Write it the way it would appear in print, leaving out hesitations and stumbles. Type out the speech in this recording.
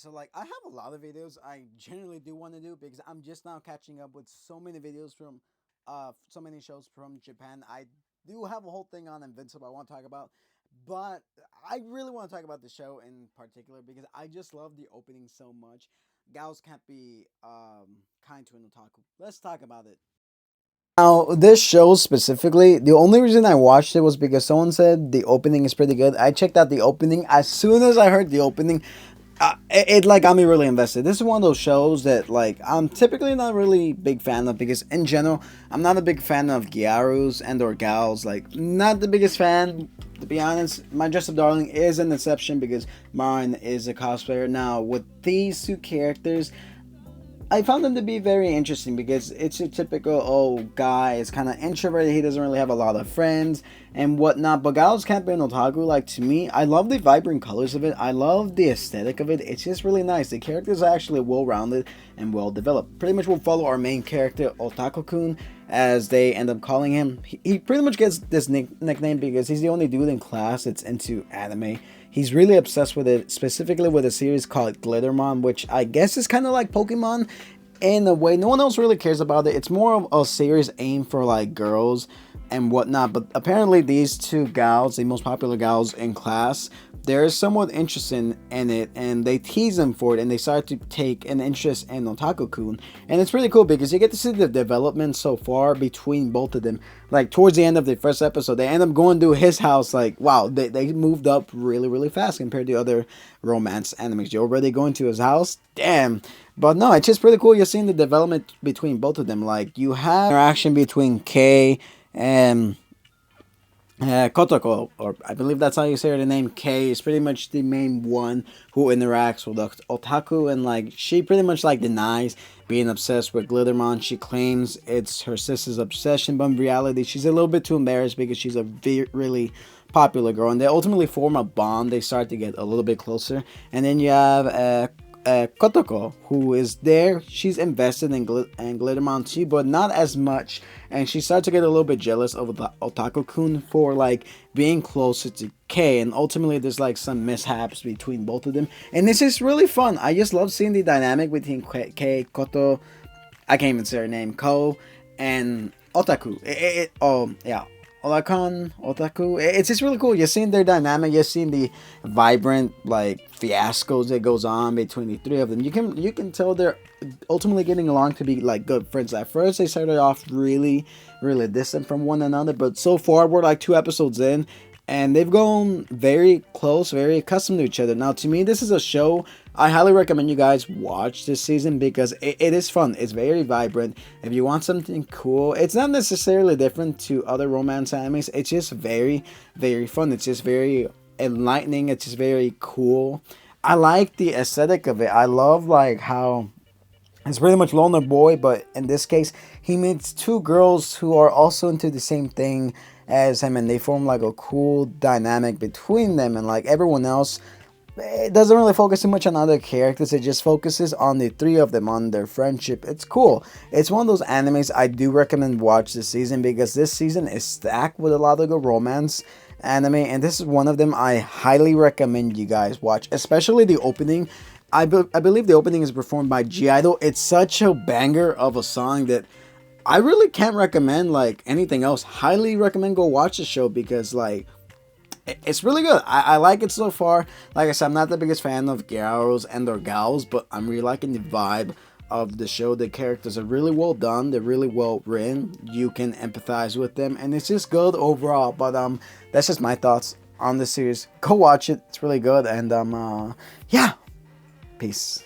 So like I have a lot of videos I generally do want to do because I'm just now catching up with so many videos from so many shows from Japan. I do have a whole thing on Invincible I want to talk about, but I really want to talk about the show in particular because I just love the opening so much. Gals can't be kind to an otaku. Let's talk about it. Now, this show specifically, the only reason I watched it was because someone said the opening is pretty good. I checked out the opening. As soon as I heard the opening, it like got me really invested. This is one of those shows that like I'm typically not really big fan of because in general I'm not a big fan of gyarus and or gals. Like not the biggest fan to be honest. My Dress Up Darling is an exception because Marin is a cosplayer. Now with these two characters, I found him to be very interesting because it's a typical old guy. It's kind of introverted. He doesn't really have a lot of friends and whatnot. But Gallows can't be an otaku. Like to me, I love the vibrant colors of it. I love the aesthetic of it. It's just really nice. The characters are actually well rounded and well developed. Pretty much, we'll follow our main character Otaku-kun as they end up calling him. He pretty much gets this nickname because he's the only dude in class that's into anime. He's really obsessed with it, specifically with a series called Glittermon, which I guess is kind of like Pokemon in a way. No one else really cares about it. It's more of a series aimed for like girls and whatnot. But apparently, these two gals, the most popular gals in class, they're somewhat interested in it, and they tease them for it, and they start to take an interest in Otaku-kun. And it's really cool because you get to see the development so far between both of them. Like towards the end of the first episode, they end up going to his house. Like wow, they moved up really really fast compared to other romance animes. You're already going to his house, damn. But no, it's just pretty cool. You're seeing the development between both of them. Like you have interaction between Kei and Kotoko, or I believe that's how you say her name. Kei is pretty much the main one who interacts with Otaku, and like she pretty much like denies being obsessed with Glittermon. She claims it's her sister's obsession, but in reality, she's a little bit too embarrassed because she's a really popular girl, and they ultimately form a bond. They start to get a little bit closer, and then you have Kotoko, who is there. She's invested in Glittermon too, but not as much. And she starts to get a little bit jealous of the Otaku-kun for like being closer to Kei. And ultimately, there's like some mishaps between both of them. And this is really fun. I just love seeing the dynamic between Kei, Koto, I can't even say her name, Ko, and Otaku. Oh, yeah. Otaku. It's just really cool. You're seeing their dynamic. You're seeing the vibrant like fiascos that goes on between the three of them. You can tell they're ultimately getting along to be like good friends. At first, they started off really distant from one another, but so far we're like 2 episodes in, and they've gone very close, very accustomed to each other. Now, to me, this is a show I highly recommend you guys watch this season because it is fun. It's very vibrant. If you want something cool, it's not necessarily different to other romance animes. It's just very fun. It's just very enlightening. It's just very cool. I like the aesthetic of it. I love like how it's pretty much loner boy, but in this case, he meets two girls who are also into the same thing as him, and they form like a cool dynamic between them. And like everyone else, it doesn't really focus too much on other characters. It just focuses on the three of them, on their friendship. It's cool. It's one of those animes I do recommend watch this season because this season is stacked with a lot of good romance anime, and this is one of them I highly recommend you guys watch, especially the opening. I believe the opening is performed by G-Idol. It's such a banger of a song that I really can't recommend like anything else. Highly recommend go watch the show because like it's really good. I like it so far. Like I said, I'm not the biggest fan of gyros and or gals, but I'm really liking the vibe of the show. The characters are really well done. They're really well written. You can empathize with them, and it's just good overall. But that's just my thoughts on the series. Go watch it. It's really good, and yeah, peace.